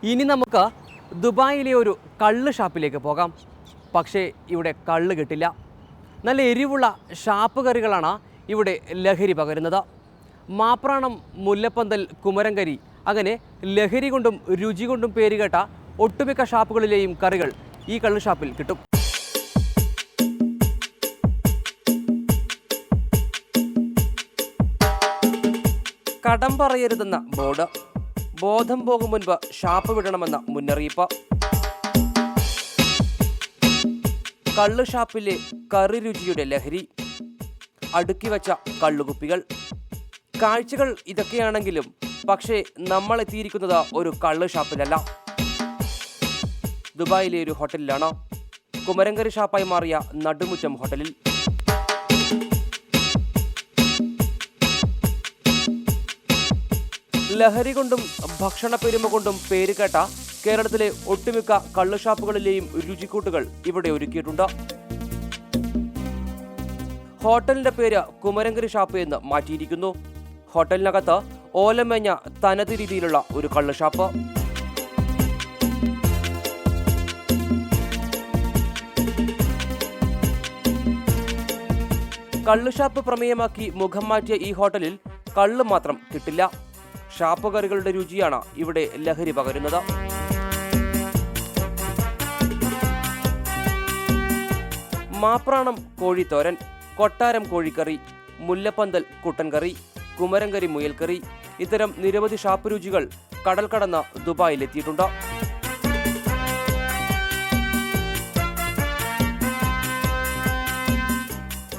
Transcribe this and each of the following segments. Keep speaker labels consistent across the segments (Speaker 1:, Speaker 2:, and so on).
Speaker 1: ഇനി നമുക്ക് ദുബായിലെ ഒരു കള്ള് ഷാപ്പിലേക്ക് പോകാം. പക്ഷേ ഇവിടെ കള്ള് കിട്ടില്ല. നല്ല എരിവുള്ള ഷാപ്പ് കറികളാണ് ഇവിടെ ലഹരി പകരുന്നത്. മാപ്രാണം, മുല്ലപ്പന്തൽ, കുമരംകരി അങ്ങനെ ലഹരി കൊണ്ടും രുചി കൊണ്ടും പേരുകേട്ട ഒട്ടുമിക്ക ഷാപ്പുകളിലെയും കറികൾ ഈ കള്ള് ഷാപ്പിൽ കിട്ടും. കടം പറയരുതെന്ന ബോർഡ്, ബോധം പോകും മുൻപ് ഷാപ്പ് വിടണമെന്ന മുന്നറിയിപ്പ്. കള്ള് ഷാപ്പിലെ കറി രുചിയുടെ ലഹരി, അടുക്കി വച്ച കള്ളുകുപ്പികൾ. കാഴ്ചകൾ ഇതൊക്കെയാണെങ്കിലും പക്ഷേ നമ്മൾ എത്തിയിരിക്കുന്നത് ഒരു കള്ള് ഷാപ്പിലല്ല, ദുബായിലെ ഒരു ഹോട്ടലിലാണ്. കുമരംകരി ഷാപ്പായി മാറിയ നടുമുറ്റം ഹോട്ടലിൽ. ലഹരി കൊണ്ടും ഭക്ഷണ പെരുമ കൊണ്ടും പേരുകേട്ട കേരളത്തിലെ ഒട്ടുമിക്ക കള്ള് ഷാപ്പുകളിലെയും രുചിക്കൂട്ടുകൾ ഇവിടെ ഒരുക്കിയിട്ടുണ്ട്. ഹോട്ടലിന്റെ പേര് കുമരംകരി ഷാപ്പ് എന്ന് മാറ്റിയിരിക്കുന്നു. ഹോട്ടലിനകത്ത് ഓലമേഞ്ഞ തനത് രീതിയിലുള്ള ഒരു കള്ള് ഷാപ്പ്. കള്ള് ഷാപ്പ് പ്രമേയമാക്കി മുഖം മാറ്റിയ ഈ ഹോട്ടലിൽ കള്ള് മാത്രം കിട്ടില്ല, ഷാപ്പ് കറികളുടെ രുചിയാണ് ഇവിടെ ലഹരി പകരുന്നത്. മാപ്രാണം കോഴിത്തോരൻ, കൊട്ടാരം കോഴിക്കറി, മുല്ലപ്പന്തൽ കുട്ടൻ കറി, കുമരംകരി മുയൽക്കറി, ഇത്തരം നിരവധി ഷാപ്പ് രുചികൾ കടൽ കടന്ന് ദുബായിലെത്തിയിട്ടുണ്ട്.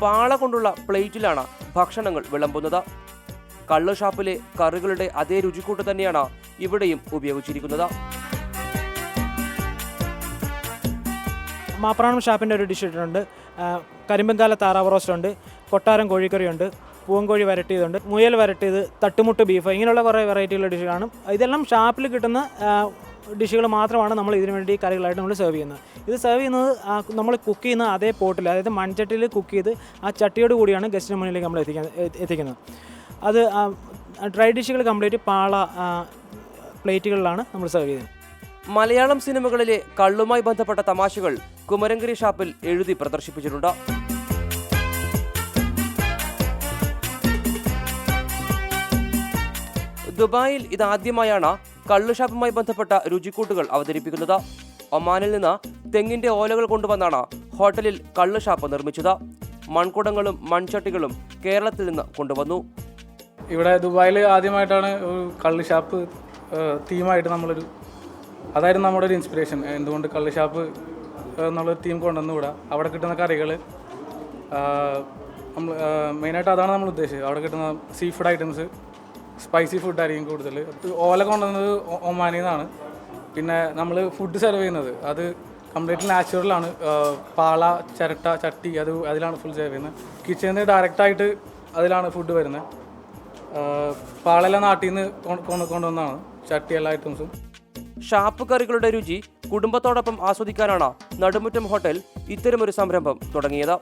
Speaker 1: പാള കൊണ്ടുള്ള പ്ലേറ്റിലാണ് ഭക്ഷണങ്ങൾ വിളമ്പുന്നത്. കള്ള് ഷാപ്പിലെ കറികളുടെ അതേ രുചിക്കൂട്ട് തന്നെയാണ് ഇവിടെയും ഉപയോഗിച്ചിരിക്കുന്നത്.
Speaker 2: മാപ്രാണം ഷാപ്പിൻ്റെ ഒരു ഡിഷ് ഇട്ടിട്ടുണ്ട്. കരിമ്പങ്കാല താറാവ് റോസ്റ്റ് ഉണ്ട്, കൊട്ടാരം കോഴിക്കറിയുണ്ട്, പൂവൻകോഴി വരട്ടിയതുണ്ട്, മുയൽ വരട്ടിയത്, തട്ടുമുട്ട് ബീഫ്, ഇങ്ങനെയുള്ള കുറേ വെറൈറ്റിയുള്ള ഡിഷ് കാണും. ഇതെല്ലാം ഷാപ്പിൽ കിട്ടുന്ന ഡിഷുകൾ മാത്രമാണ് നമ്മൾ ഇതിനു വേണ്ടി കറികളായിട്ട് നമ്മൾ സെർവ് ചെയ്യുന്നത്. ഇത് സെർവ് ചെയ്യുന്നത് നമ്മൾ കുക്ക് ചെയ്യുന്ന അതേ പോട്ടിൽ, അതായത് മൺചട്ടിയിൽ കുക്ക് ചെയ്ത് ആ ചട്ടിയോട് കൂടിയാണ് ഗസ്റ്റിന് മുന്നിലേക്ക് നമ്മൾ എത്തിക്കുന്നത്. അത് ഡ്രൈ ഡിഷുകൾ കംപ്ലീറ്റ് പാള പ്ലേറ്റുകളിലാണ് നമ്മൾ സെർവ് ചെയ്യുന്നത്.
Speaker 1: മലയാളം സിനിമകളിലെ കള്ളുമായി ബന്ധപ്പെട്ട തമാശകൾ കുമരംകരി ഷാപ്പിൽ എഴുതി പ്രദർശിപ്പിച്ചിട്ടുണ്ട്. ദുബായിൽ ഇതാദ്യമായാണ് കള്ളു ഷാപ്പുമായി ബന്ധപ്പെട്ട രുചിക്കൂട്ടുകൾ അവതരിപ്പിക്കുന്നത്. ഒമാനിൽ നിന്ന് തെങ്ങിന്റെ ഓലകൾ കൊണ്ടുവന്നാണ് ഹോട്ടലിൽ കള്ളു ഷാപ്പ് നിർമ്മിച്ചത്. മൺകുടങ്ങളും മൺചട്ടികളും കേരളത്തിൽ നിന്ന് കൊണ്ടുവന്നു.
Speaker 3: ഇവിടെ ദുബായിൽ ആദ്യമായിട്ടാണ് ഒരു കള്ള് ഷാപ്പ് തീമായിട്ട് അതായിരുന്നു നമ്മുടെ ഒരു ഇൻസ്പിറേഷൻ. എന്തുകൊണ്ട് കള്ള് ഷാപ്പ് എന്നുള്ളൊരു തീം കൊണ്ടുവന്നു ഇവിടെ. അവിടെ കിട്ടുന്ന കറികൾ നമ്മൾ മെയിനായിട്ട് അതാണ് നമ്മൾ ഉദ്ദേശിച്ചത്. അവിടെ കിട്ടുന്ന സീ ഫുഡ് ഐറ്റംസ്, സ്പൈസി ഫുഡായിരിക്കും കൂടുതൽ. ഓല കൊണ്ടുവന്നത് ഒമാനിൽ നിന്നാണ്. പിന്നെ നമ്മൾ ഫുഡ് സെർവ് ചെയ്യുന്നത് അത് കംപ്ലീറ്റ്ലി നാച്ചുറലാണ്. പാള, ചിരട്ട, ചട്ടി അതിലാണ് ഫുൾ സെർവ് ചെയ്യുന്നത്. കിച്ചണിൽ നിന്ന് ഡയറക്റ്റായിട്ട് അതിലാണ് ഫുഡ് വരുന്നത്. പാളെല്ലാം നാട്ടിൽ നിന്ന് കൊണ്ടുവന്നാണ് ചട്ടി എല്ലാ ഐറ്റംസും.
Speaker 1: ഷാപ്പ് കറികളുടെ രുചി കുടുംബത്തോടൊപ്പം ആസ്വദിക്കാനാണ് നടുമുറ്റം ഹോട്ടൽ ഇത്തരമൊരു സംരംഭം തുടങ്ങിയത്.